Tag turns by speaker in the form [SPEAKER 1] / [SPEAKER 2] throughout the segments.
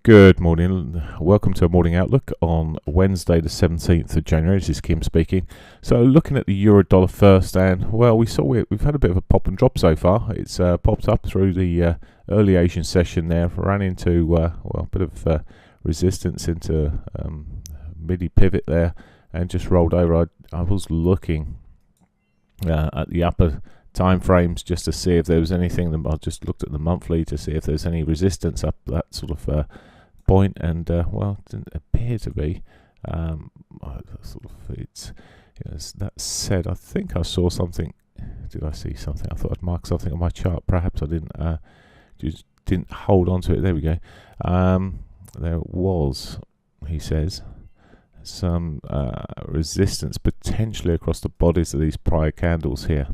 [SPEAKER 1] Good morning. Welcome to a morning outlook on Wednesday the 17th of January. This is Kim speaking. So looking at the euro dollar first, and well, we've had a bit of a pop and drop so far. It's popped up through the early Asian session there, ran into a bit of resistance into midi pivot there, and just rolled over. I was looking at the upper time frames just to see if there was anything. I just looked at the monthly to see if there's any resistance up that sort of point, and well, it didn't appear to be. That said, I think I saw something. Did I see something? I thought I'd mark something on my chart. Perhaps I didn't. Just didn't hold on to it. There we go. There was, he says, some resistance potentially across the bodies of these prior candles here.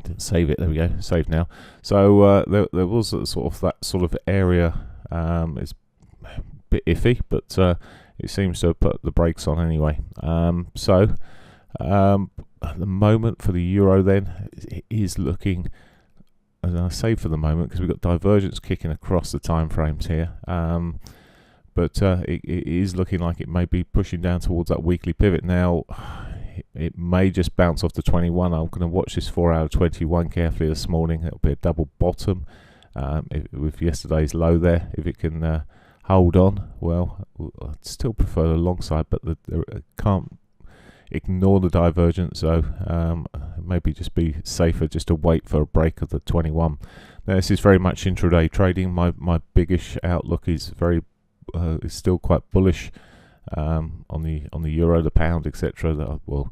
[SPEAKER 1] Didn't save it. There we go. Save now. So there was a that sort of area. It's a bit iffy, but it seems to have put the brakes on anyway. So at the moment for the euro, then it is looking. And I say for the moment because we've got divergence kicking across the time frames here. But it is looking like it may be pushing down towards that weekly pivot now. It may just bounce off the 21. I'm going to watch this 4 hour 21 carefully this morning. It'll be a double bottom with yesterday's low there. If it can hold on, well, I'd still prefer the long side, but can't ignore the divergence. So maybe just be safer just to wait for a break of the 21. Now, this is very much intraday trading. My biggish outlook is still quite bullish. On the euro, the pound, etc. Well,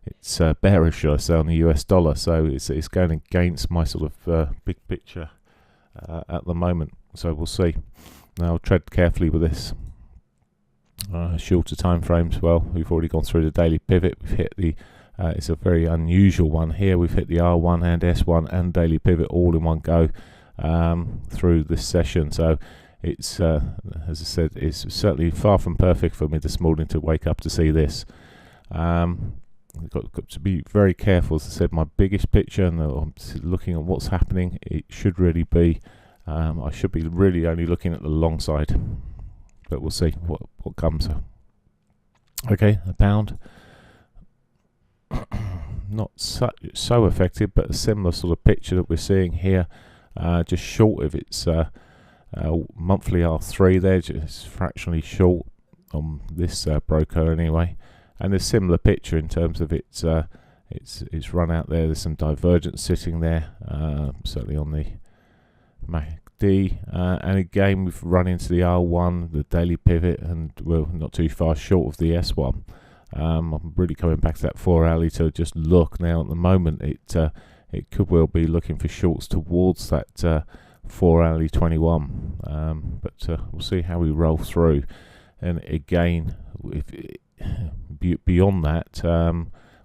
[SPEAKER 1] it's bearish, should I say, on the US dollar. So it's going against my sort of big picture at the moment. So we'll see. Now I'll tread carefully with this. Shorter time frames. Well, we've already gone through the daily pivot. We've hit the. It's a very unusual one here. We've hit the R1 and S1 and daily pivot all in one go through this session. So. It's, as I said, it's certainly far from perfect for me this morning to wake up to see this. I've got to be very careful. As I said, my biggest picture, and I'm looking at what's happening, it should really be, I should be really only looking at the long side. But we'll see what comes. Okay, the pound. Not so affected, but a similar sort of picture that we're seeing here, just short of its... monthly R3 there, just fractionally short on this broker anyway, and a similar picture in terms of its run out there. There's some divergence sitting there, certainly on the MACD, and again we've run into the R1, the daily pivot, and we're not too far short of the S1. I'm really coming back to that 4 hourly to just look now. At the moment, it could well be looking for shorts towards that 4 hourly 21, but we'll see how we roll through. And again, beyond that,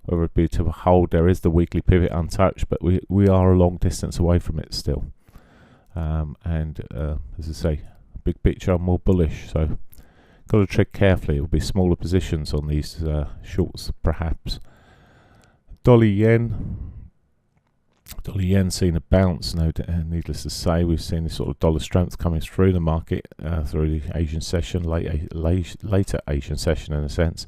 [SPEAKER 1] whether it be to hold, there is the weekly pivot untouched, but we are a long distance away from it still. And as I say, big picture, I'm more bullish, so got to tread carefully. It will be smaller positions on these shorts, perhaps. Dollar yen seen a bounce, needless to say. We've seen this sort of dollar strength coming through the market through the Asian session, later Asian session in a sense.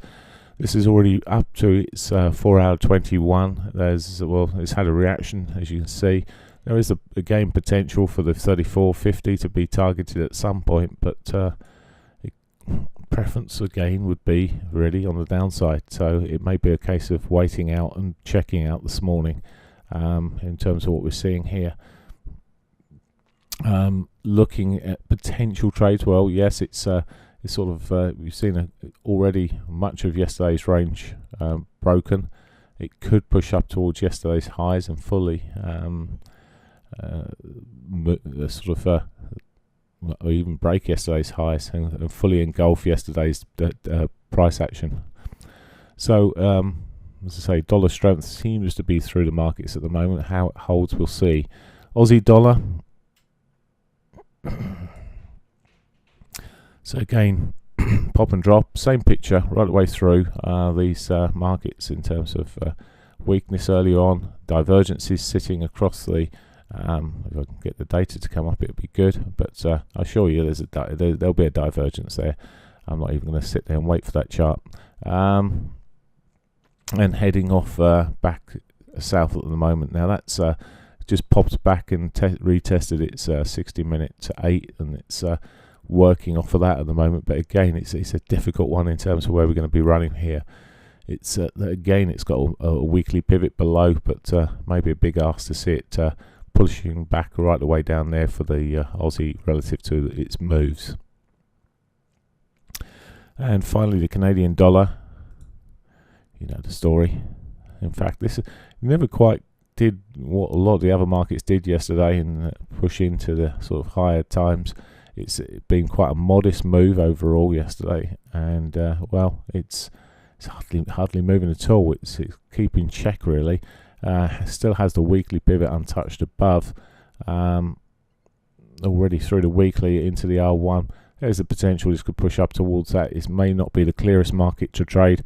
[SPEAKER 1] This is already up to its 4 hour 21. It's had a reaction, as you can see. There is again potential for the 34.50 to be targeted at some point, but preference again would be really on the downside. So it may be a case of waiting out and checking out this morning. In terms of what we're seeing here, looking at potential trades. Well, yes, it's sort of we've seen already much of yesterday's range broken. It could push up towards yesterday's highs and fully or even break yesterday's highs and fully engulf yesterday's price action. So. As I say, dollar strength seems to be through the markets at the moment. How it holds, we'll see. Aussie dollar. So again, pop and drop, same picture right the way through these markets in terms of weakness early on, divergences sitting across the If I can get the data to come up, it'll be good. But I assure you, there'll be a divergence there. I'm not even going to sit there and wait for that chart. And heading off back south at the moment. Now that's just popped back and retested its 60-minute 8, and it's working off of that at the moment. But again, it's a difficult one in terms of where we're going to be running here. It's again, it's got a weekly pivot below, but maybe a big ask to see it pushing back right the way down there for the Aussie relative to its moves. And finally, the Canadian dollar. You know the story. In fact, this never quite did what a lot of the other markets did yesterday and push into the sort of higher times. It's been quite a modest move overall yesterday, and well, it's hardly moving at all. It's keeping check really. Still has the weekly pivot untouched above. Already through the weekly into the R1. There's the potential this could push up towards that. It may not be the clearest market to trade,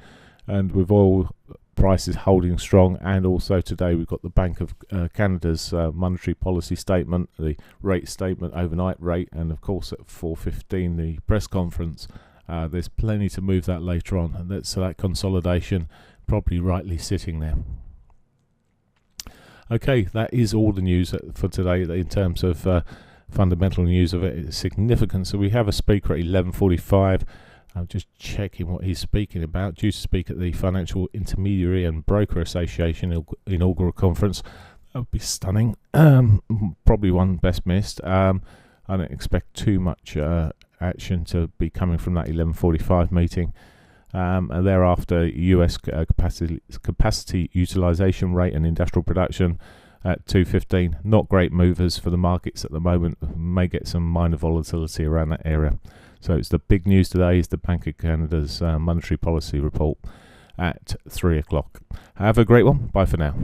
[SPEAKER 1] and with oil prices holding strong, and also today we've got the Bank of Canada's monetary policy statement, the rate statement, overnight rate, and of course at 4:15 the press conference. There's plenty to move that later on, and so that consolidation probably rightly sitting there. Okay, that is all the news for today in terms of fundamental news of it. It's significant. So we have a speaker at 11:45. I'm just checking what he's speaking about. Due to speak at the Financial Intermediary and Broker Association inaugural conference. That would be stunning. Probably one best missed. I don't expect too much action to be coming from that 11:45 meeting. And thereafter, US capacity utilization rate and industrial production at 2:15. Not great movers for the markets at the moment. May get some minor volatility around that area. So it's the big news today is the Bank of Canada's monetary policy report at 3 o'clock. Have a great one. Bye for now.